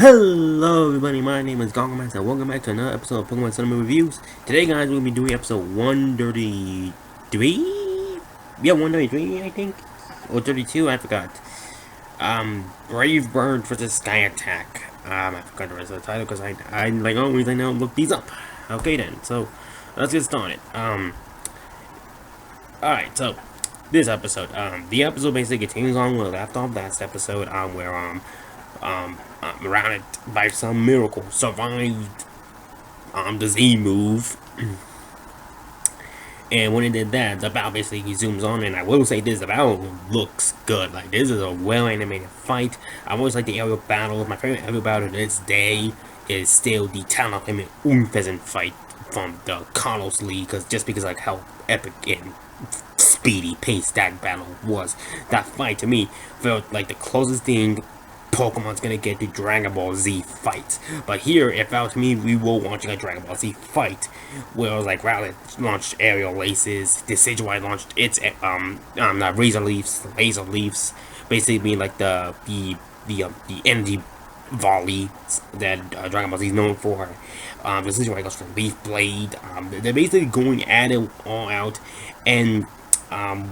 Hello everybody, my name is Gongomax and welcome back to another episode of Pokemon Cinema Reviews. Today guys, we'll be doing episode 133? Yeah, 133 I think? Or 32, I forgot. Brave Bird versus Sky Attack. I forgot the rest of the title because I like always, I now look these up. Okay then, so let's get started. Alright, so this episode, the episode basically continues on where we left off last episode, where surrounded by some miracle, survived the Z move. And when it did that, the battle basically zooms on, and I will say this, the battle looks good. Like, this is a well-animated fight. I always like the aerial battles. My favorite aerial battle to this day is still the Town of Him and Pheasant fight from the Carlos League, because like how epic and speedy paced that battle was. That fight to me felt like the closest thing Pokemon's gonna get to Dragon Ball Z fights. But here, it felt to me we were watching a Dragon Ball Z fight where it was like Rowlet launched aerial laces, Decidueye launched its laser leaves, basically being like the energy volley that Dragon Ball Z is known for. Decidueye goes for Leaf Blade. They're basically going at it all out, and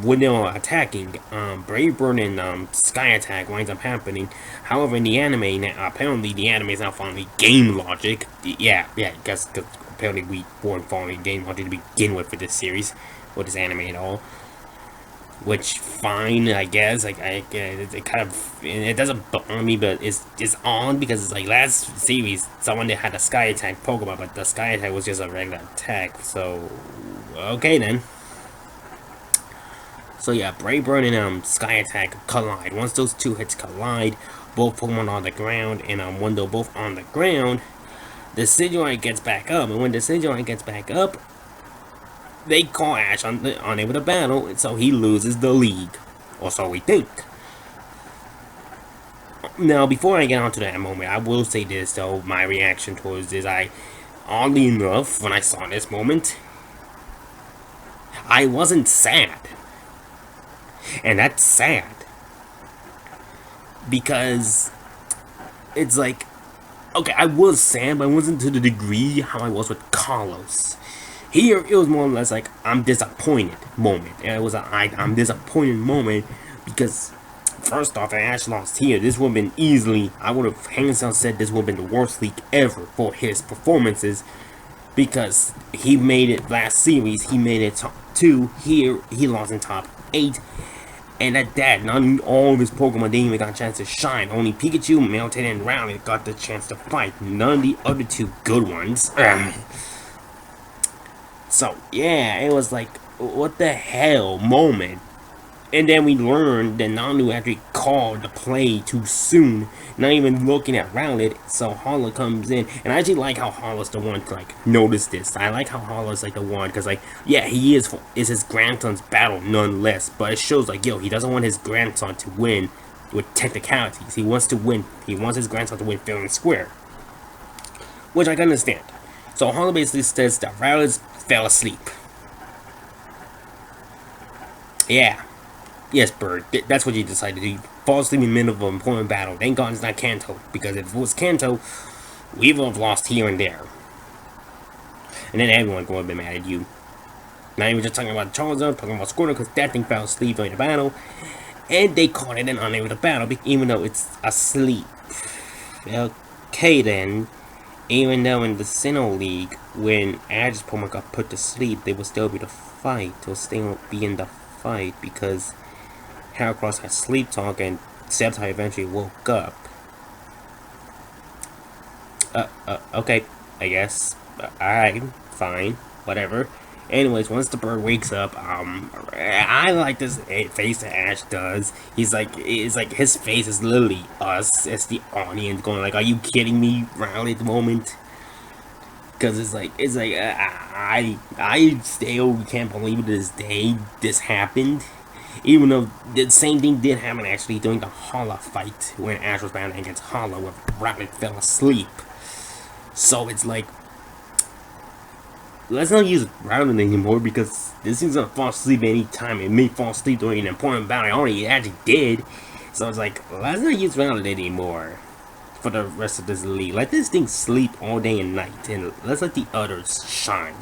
when they were attacking, Brave Bird and Sky Attack winds up happening. However, in the anime, apparently the anime is now following game logic. Because apparently we weren't following game logic to begin with for this series, or this anime at all. Which, fine, I guess. Like, it kind of, it doesn't bother me, but it's on because it's like last series, someone that had a Sky Attack Pokemon, but the Sky Attack was just a regular attack. So, okay then. So yeah, Brave Bird and Sky Attack collide. Once those two hits collide, both Pokemon on the ground, and when they're both on the ground, the Decidueye gets back up, and when the Decidueye gets back up, they call Ash unable to battle, and so he loses the league, or so we think. Now, before I get on to that moment, I will say this though, my reaction towards this, oddly enough, when I saw this moment, I wasn't sad. And that's sad, because it's like, okay, I was sad, but I wasn't to the degree how I was with Carlos. Here, it was more or less like, I'm disappointed moment. And it was a I'm disappointed moment, because first off, Ash lost here. This would have been easily, I would have hands down said this would have been the worst league ever for his performances, because he made it last series, he made it top 2. Here, he lost in top 8. And at that, not all of his Pokemon didn't even got a chance to shine. Only Pikachu, Meltan, and Rowlet got the chance to fight. None of the other two good ones. So, yeah, it was like, what the hell moment. And then we learned that Nanu actually called the play too soon, not even looking at Rowlet, so Hala comes in, and I actually like how Hala's the one to, like, notice this. I like how Hala's, like, the one, because, like, yeah, he is his grandson's battle, nonetheless, but it shows, like, yo, he doesn't want his grandson to win with technicalities. He wants to win, he wants his grandson to win fair and square, which I can understand. So Hala basically says that Rowlet fell asleep. Yeah. Yes, Bird, that's what you decided to do. Fall asleep in the middle of an important battle. Thank God it's not Kanto, because if it was Kanto, we would have lost here and there. And then everyone would have been mad at you. Not even just talking about Charizard, talking about Squirtle, because that thing fell asleep during the battle. And they caught it and unable to battle, even though it's asleep. Okay then, even though in the Sinnoh League, when Ash's Pokemon got put to sleep, they would still be the fight. They would still be in the fight, because Heracross had sleep talk and Sceptile eventually woke up. Okay, I guess. Alright, fine, whatever. Anyways, once the bird wakes up, I like this face that Ash does. It's like his face is literally us as the audience going like, are you kidding me, Rowlet moment? Because it's like, I still can't believe to this day this happened. Even though the same thing did happen actually during the Hala fight when Ash was battling against Hala where Rowlet fell asleep. So it's like, let's not use Rowlet anymore, because this thing's gonna fall asleep anytime. It may fall asleep during an important battle. It actually did. So it's like, let's not use Rowlet anymore. for the rest of this league. Let this thing sleep all day and night, and let's let the others shine.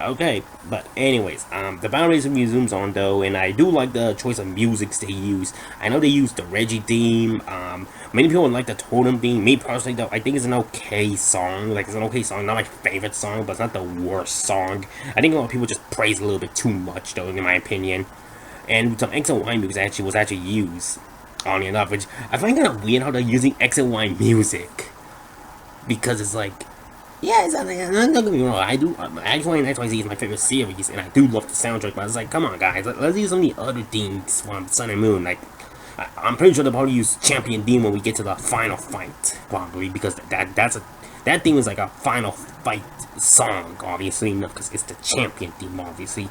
Okay, but anyways, the boundaries resumes on though, and I do like the choice of musics they use. I know they used the Reggie theme. Many people like the Totem theme. Me personally, though, I think it's an okay song. Like, it's an okay song, not my favorite song, but it's not the worst song. I think a lot of people just praise a little bit too much, though, in my opinion. And some X and Y music was actually used, oddly enough, which I find kind of weird how they're using X and Y music, because it's like, yeah, it's not, don't get me wrong, I do, X-Y and XYZ is my favorite series, and I do love the soundtrack, but it's like, come on guys, let's use some of the other themes from Sun and Moon. Like, I'm pretty sure they'll probably use Champion theme when we get to the final fight, probably, because that theme is like a final fight song, obviously, because it's the Champion theme, obviously.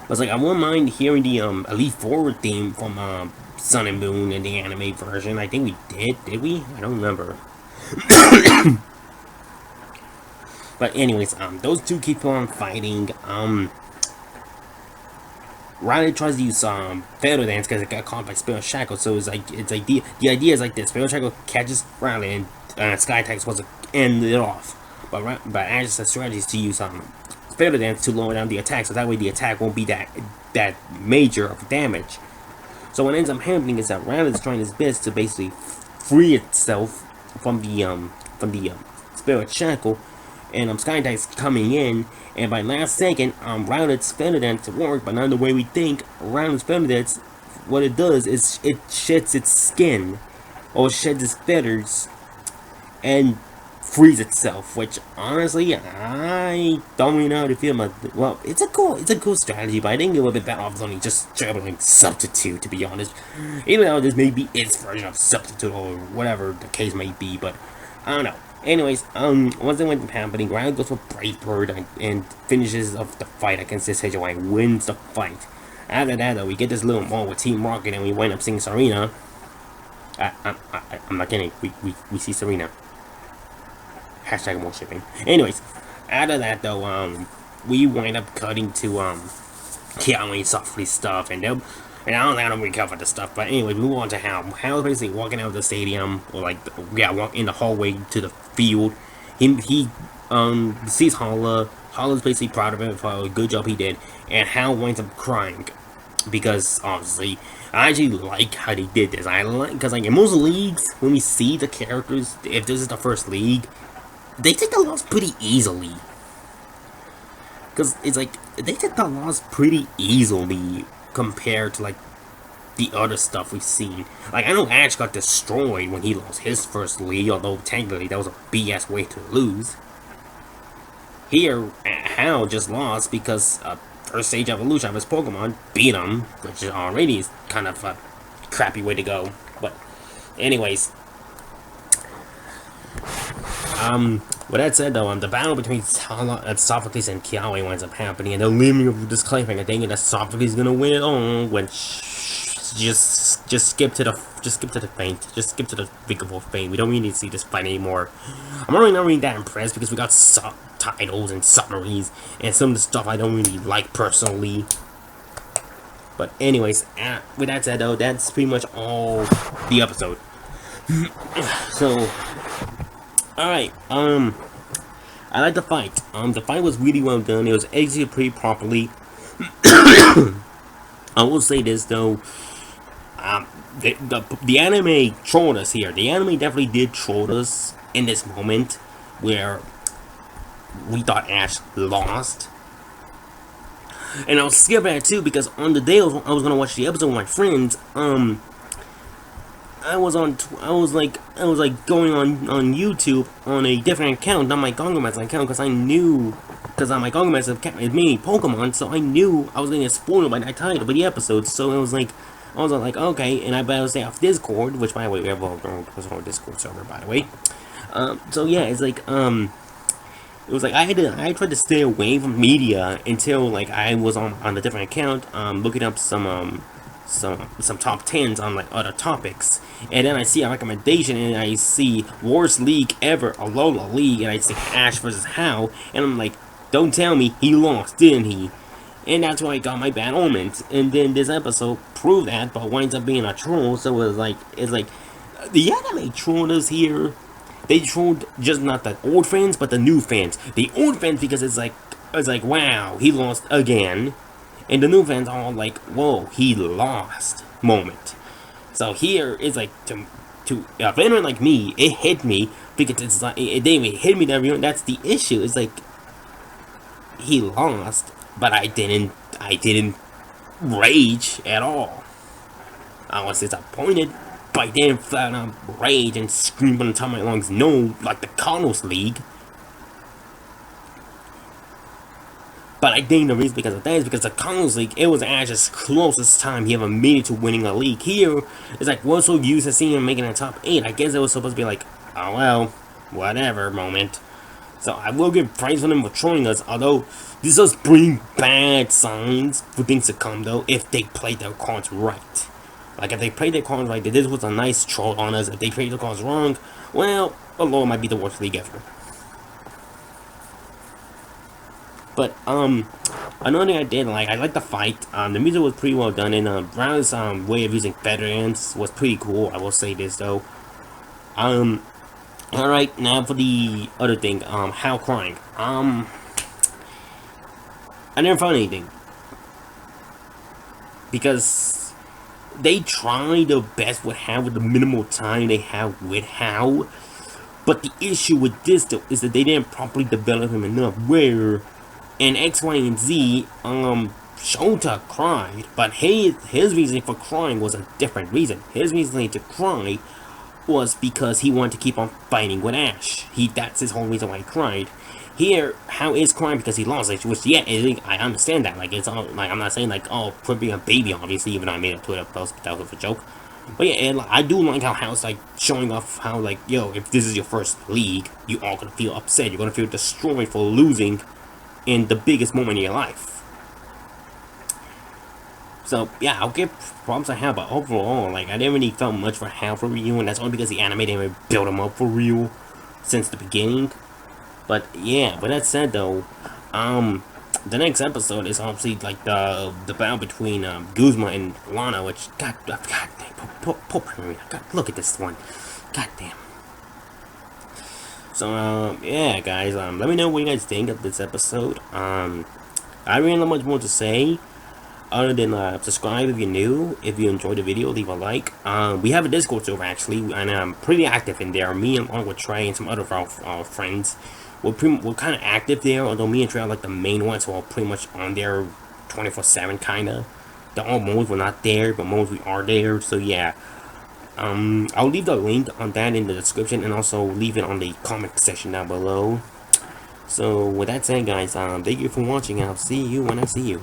But it's like, I wouldn't mind hearing the Elite Forward theme from Sun and Moon in the anime version. I think we did we? I don't remember. But anyways, those two keep on fighting. Riley tries to use Feather Dance because it got caught by Spirit Shackle. So it's like the idea is like this: Spirit Shackle catches Riley, and Sky Attack is supposed to end it off. But Ash has strategies to use Feather Dance to lower down the attack, so that way the attack won't be that major of damage. So what ends up happening is that Riley is trying his best to basically free itself from the Spirit Shackle. And Sky Attack's coming in, and by last second, Rowlet's Feather Dance work, but not the way we think. Rowlet's Feather Dance, what it does is it sheds its skin, or sheds its feathers, and frees itself. Which honestly, I don't really know how to feel about. Well, it's a cool strategy, but I think it would be better off only just traveling Substitute, to be honest. Even though this may be its version of Substitute or whatever the case may be, but I don't know. Anyways, once they went happening, Ryan goes for Brave Bird and finishes off the fight against this HOI and wins the fight. After that, though, we get this little moment with Team Rocket and we wind up seeing Serena. I'm not kidding, we see Serena. Hashtag more shipping. Anyways, after that, though, we wind up cutting to, Keanu softly stuff, and they'll. And I don't really cover the stuff, but anyway, we move on to Hal. Hal's basically walking out of the stadium, or like, yeah, walk in the hallway to the field. He sees Hala. Hala's basically proud of him for a good job he did, and Hal winds up crying because obviously, I actually like how they did this. I like because like in most leagues, when we see the characters, if this is the first league, they take the loss pretty easily. Because it's like they take the loss pretty easily compared to like the other stuff we've seen. Like, I know Ash got destroyed when he lost his first league, although technically that was a BS way to lose. Here, Hal just lost because first stage evolution of his Pokemon beat him, which already is kind of a crappy way to go. But anyways, with that said, though, the battle between Sophocles and Kiawe winds up happening, and they're leaving with this cliffhanger thinking that Sophocles is gonna win it all. When just skip to the feint, just skip to the Vigorful feint. We don't really need to see this fight anymore. I'm really not really that impressed because we got subtitles and summaries and some of the stuff I don't really like personally. But anyways, with that said, though, that's pretty much all the episode. So. Alright, I like the fight. The fight was really well done. It was executed pretty properly. I will say this, though. The anime trolled us here. The anime definitely did troll us in this moment where we thought Ash lost. And I'll skip that, too, because on the day I was going to watch the episode with my friends, I was like going on YouTube on a different account, not my Gongomatsu account, because I knew, because on my Gongomatsu account it's mainly Pokemon, so I knew I was going to get spoiled by that title by the episode. So it was like, I was like, okay, and I better stay off Discord, which by the way we have a personal Discord server, by the way. So yeah, it's like it was like I tried to stay away from media until like I was on a different account, looking up some top 10s on like other topics, and then I see a recommendation and I see worst league ever, Alola League, and I see Ash versus Hal, and I'm like, don't tell me he lost, didn't he? and that's why I got my bad omens. And then this episode proved that, but winds up being a troll. So it's like the anime trollers here. They trolled just not the old fans, but the new fans. The old fans because it's like wow, he lost again, and the new fans are all like, whoa, he lost moment. So here it's like to a veteran like me, it hit me because it's like it didn't even hit me that real. That's the issue. It's like he lost, but I didn't rage at all. I was disappointed, but I didn't flat out rage and scream on the top of my lungs, no, like the Cardinals League. But I think the reason because of that is because the Cardinals League, it was Ash's closest time he ever made it to winning a league. Here, it's like, we're so used to seeing him making a top 8. I guess it was supposed to be like, oh well, whatever moment. So I will give praise for them for trolling us, although this does bring bad signs for things to come though, if they play their cards right. Like if they played their cards right, this was a nice troll on us. If they played their cards wrong, well, Alola might be the worst league ever. But another thing I did like, I liked the fight. The music was pretty well done, and Brown's way of using veterans was pretty cool. I will say this though. Alright, now for the other thing, Hal crying. I never found anything. Because they try their best with Hal with the minimal time they have with Hal. But the issue with this though is that they didn't properly develop him enough where in X, Y, and Z, Shota cried, but his reason for crying was a different reason. His reason to cry was because he wanted to keep on fighting with Ash. That's his whole reason why he cried. Here, Hal is crying because he lost it, which yeah, I understand that. Like it's all like I'm not saying like oh for being a baby, obviously, even though I made a Twitter post, but that was a joke. But yeah, and, like, I do like how Hal's like showing off how like yo, if this is your first league, you are gonna feel upset. You're gonna feel destroyed for losing in the biggest moment in your life. So yeah, I'll give props to Hal, but overall, like I didn't really felt much for Hal for real, and that's only because the anime didn't really build him up for real since the beginning. But yeah, with that said though, the next episode is obviously like the battle between Guzma and Lana, which god damn, look at this one, god damn. So yeah, guys, let me know what you guys think of this episode. I really don't have much more to say other than subscribe if you're new. If you enjoyed the video, leave a like. We have a Discord server actually, and I'm pretty active in there. Me along with Trey and some other of our friends, we're kind of active there. Although me and Trey are like the main ones who are pretty much on there 24/7 kinda. The all modes we're not there, but modes we are there. So yeah. I'll leave the link on that in the description and also leave it on the comment section down below. So with that said guys, thank you for watching and I'll see you when I see you.